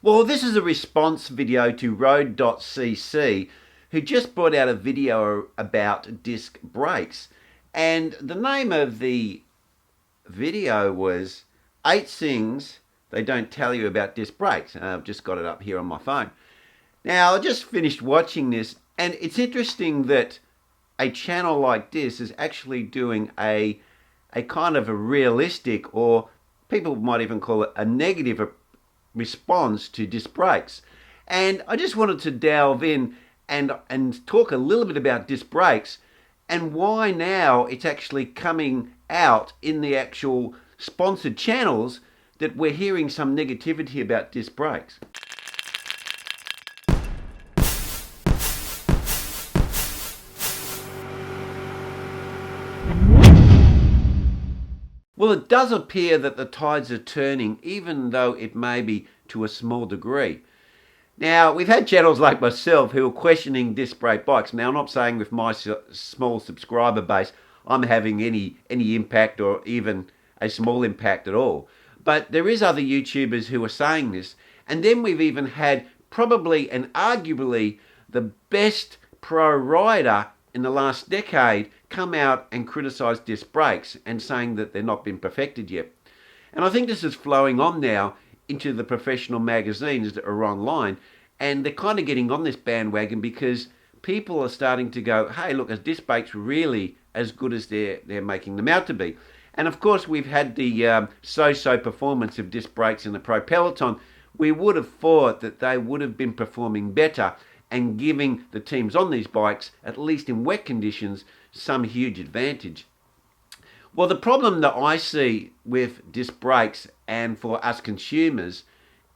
Well, this is a response video to Road.cc, who just brought out a video about disc brakes. And the name of the video was 8 Things They Don't Tell You About Disc Brakes. I've just got it up here on my phone. Now, I just finished watching this, and it's interesting that a channel like this is actually doing a kind of a realistic, or people might even call it a negative response to disc brakes. And I just wanted to delve in and talk a little bit about disc brakes and why now it's actually coming out in the actual sponsored channels that we're hearing some negativity about disc brakes. Well, it does appear that the tides are turning, even though it may be to a small degree. Now, we've had channels like myself who are questioning disc brake bikes. Now, I'm not saying with my small subscriber base I'm having any impact or even a small impact at all. But there is other YouTubers who are saying this. And then we've even had probably and arguably the best pro rider in the last decade come out and criticise disc brakes and saying that they're not been perfected yet. And I think this is flowing on now into the professional magazines that are online, and they're kind of getting on this bandwagon because people are starting to go, hey, look, are disc brakes really as good as they're making them out to be? And of course, we've had the so-so performance of disc brakes in the pro peloton. We would have thought that they would have been performing better and giving the teams on these bikes, at least in wet conditions, some huge advantage. Well, the problem that I see with disc brakes and for us consumers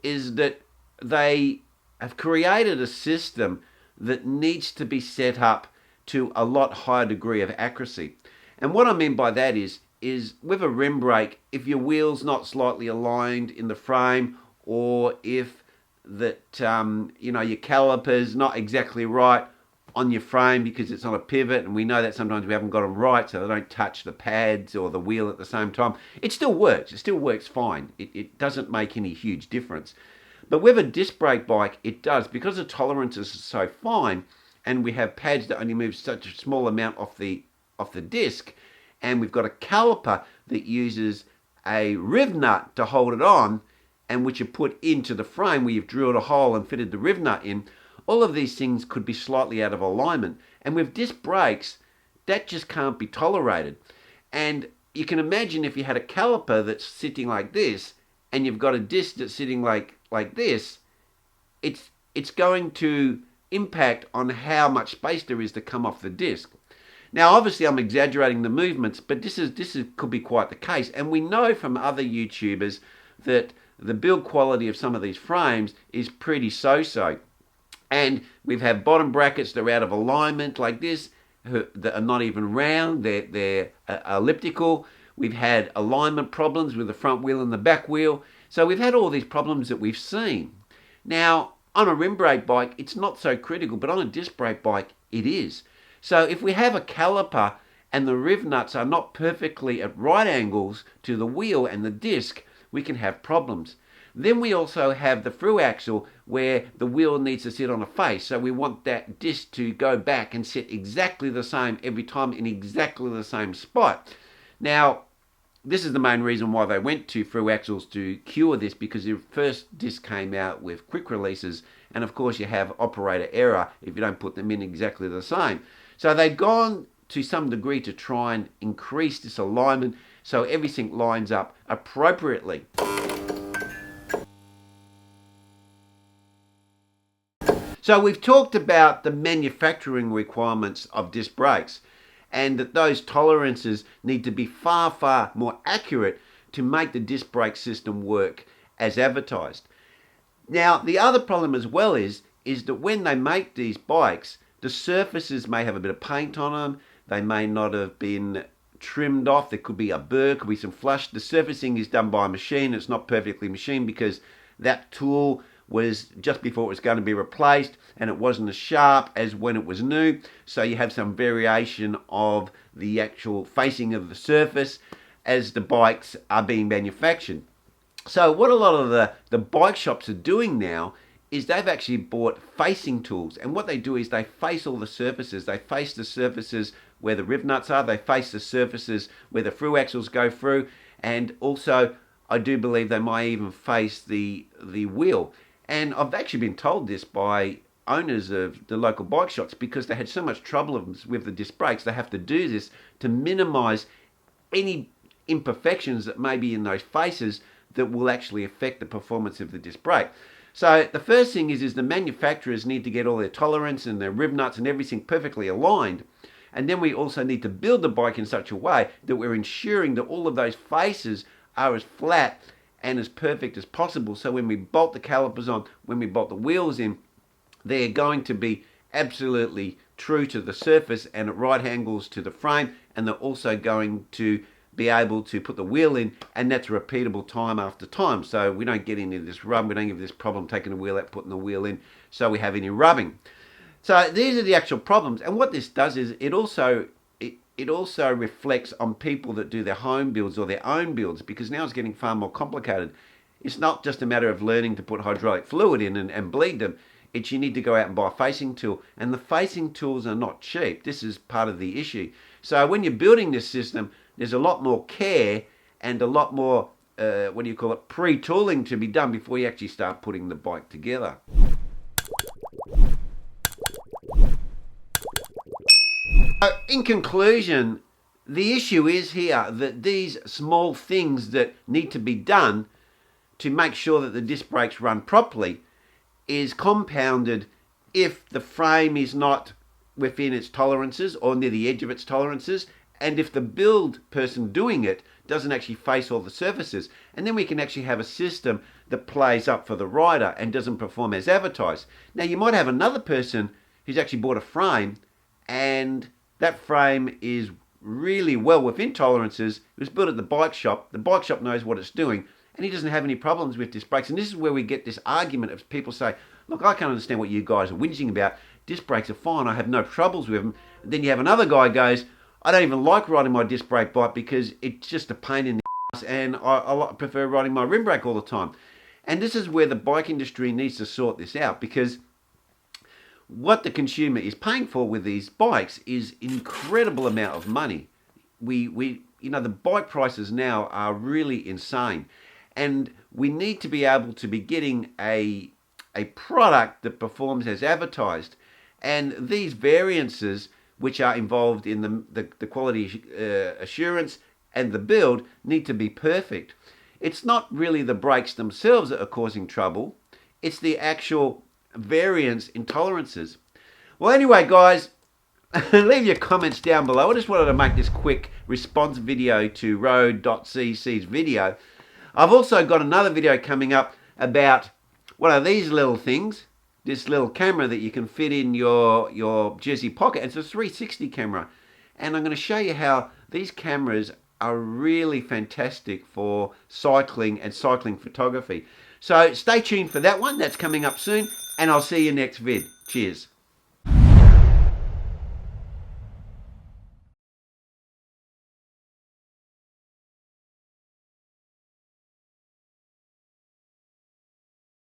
is that they have created a system that needs to be set up to a lot higher degree of accuracy. And what I mean by that is with a rim brake, if your wheel's not slightly aligned in the frame, or if that your caliper's not exactly right on your frame because it's on a pivot, and we know that sometimes we haven't got them right so they don't touch the pads or the wheel at the same time, it still works. It still works fine. It doesn't make any huge difference. But with a disc brake bike, it does, because the tolerances are so fine and we have pads that only move such a small amount off the disc, and we've got a caliper that uses a riv nut to hold it on, and which you put into the frame where you've drilled a hole and fitted the riv nut in. All of these things could be slightly out of alignment. And with disc brakes, that just can't be tolerated. And you can imagine if you had a caliper that's sitting like this, and you've got a disc that's sitting like this, it's going to impact on how much space there is to come off the disc. Now, obviously, I'm exaggerating the movements, but this could be quite the case. And we know from other YouTubers that the build quality of some of these frames is pretty so-so. And we've had bottom brackets that are out of alignment like this, that are not even round, they're elliptical. We've had alignment problems with the front wheel and the back wheel. So we've had all these problems that we've seen. Now, on a rim brake bike, it's not so critical, but on a disc brake bike, it is. So if we have a caliper and the riv nuts are not perfectly at right angles to the wheel and the disc, we can have problems. Then we also have the through axle where the wheel needs to sit on a face. So we want that disc to go back and sit exactly the same every time in exactly the same spot. Now, this is the main reason why they went to through axles to cure this, because the first disc came out with quick releases, and of course you have operator error if you don't put them in exactly the same. So they've gone to some degree to try and increase this alignment so everything lines up appropriately. So we've talked about the manufacturing requirements of disc brakes, and that those tolerances need to be far, far more accurate to make the disc brake system work as advertised. Now, the other problem as well is that when they make these bikes, the surfaces may have a bit of paint on them, they may not have been trimmed off, there could be a burr, could be some flush. The surfacing is done by a machine, it's not perfectly machined because that tool was just before it was going to be replaced, and it wasn't as sharp as when it was new, so you have some variation of the actual facing of the surface as the bikes are being manufactured. So what a lot of the bike shops are doing now is they've actually bought facing tools. And what they do is they face all the surfaces. They face the surfaces where the rib nuts are. They face the surfaces where the through axles go through. And also, I do believe they might even face the wheel. And I've actually been told this by owners of the local bike shops, because they had so much trouble with the disc brakes. They have to do this to minimize any imperfections that may be in those faces that will actually affect the performance of the disc brake. So the first thing is the manufacturers need to get all their tolerance and their rib nuts and everything perfectly aligned. And then we also need to build the bike in such a way that we're ensuring that all of those faces are as flat and as perfect as possible. So when we bolt the calipers on, when we bolt the wheels in, they're going to be absolutely true to the surface and at right angles to the frame, and they're also going to be able to put the wheel in, and that's repeatable time after time. So we don't get into this rub, we don't get this problem taking the wheel out, putting the wheel in, so we have any rubbing. So these are the actual problems, and what this does is it also reflects on people that do their home builds or their own builds, because now it's getting far more complicated. It's not just a matter of learning to put hydraulic fluid in and bleed them. It's you need to go out and buy a facing tool, and the facing tools are not cheap. This is part of the issue. So when you're building this system, there's a lot more care and a lot more, pre-tooling to be done before you actually start putting the bike together. So in conclusion, the issue is here that these small things that need to be done to make sure that the disc brakes run properly is compounded if the frame is not within its tolerances or near the edge of its tolerances, and if the build person doing it doesn't actually face all the surfaces. And then we can actually have a system that plays up for the rider and doesn't perform as advertised. Now you might have another person who's actually bought a frame, and that frame is really well within tolerances. It was built at the bike shop knows what it's doing, and he doesn't have any problems with disc brakes. And this is where we get this argument of people say, look, I can't understand what you guys are whinging about. Disc brakes are fine, I have no troubles with them. And then you have another guy goes, I don't even like riding my disc brake bike because it's just a pain in the ass, and I prefer riding my rim brake all the time. And this is where the bike industry needs to sort this out, because what the consumer is paying for with these bikes is incredible amount of money. The bike prices now are really insane, and we need to be able to be getting a product that performs as advertised. And these variances, which are involved in the quality assurance and the build, need to be perfect. It's not really the brakes themselves that are causing trouble, it's the actual variance in tolerances. Well, anyway, guys, leave your comments down below. I just wanted to make this quick response video to Road.cc's video. I've also got another video coming up about one of these little things, this little camera that you can fit in your jersey pocket. It's a 360 camera, and I'm going to show you how these cameras are really fantastic for cycling and cycling photography. So stay tuned for that one. That's coming up soon, and I'll see you next vid. Cheers.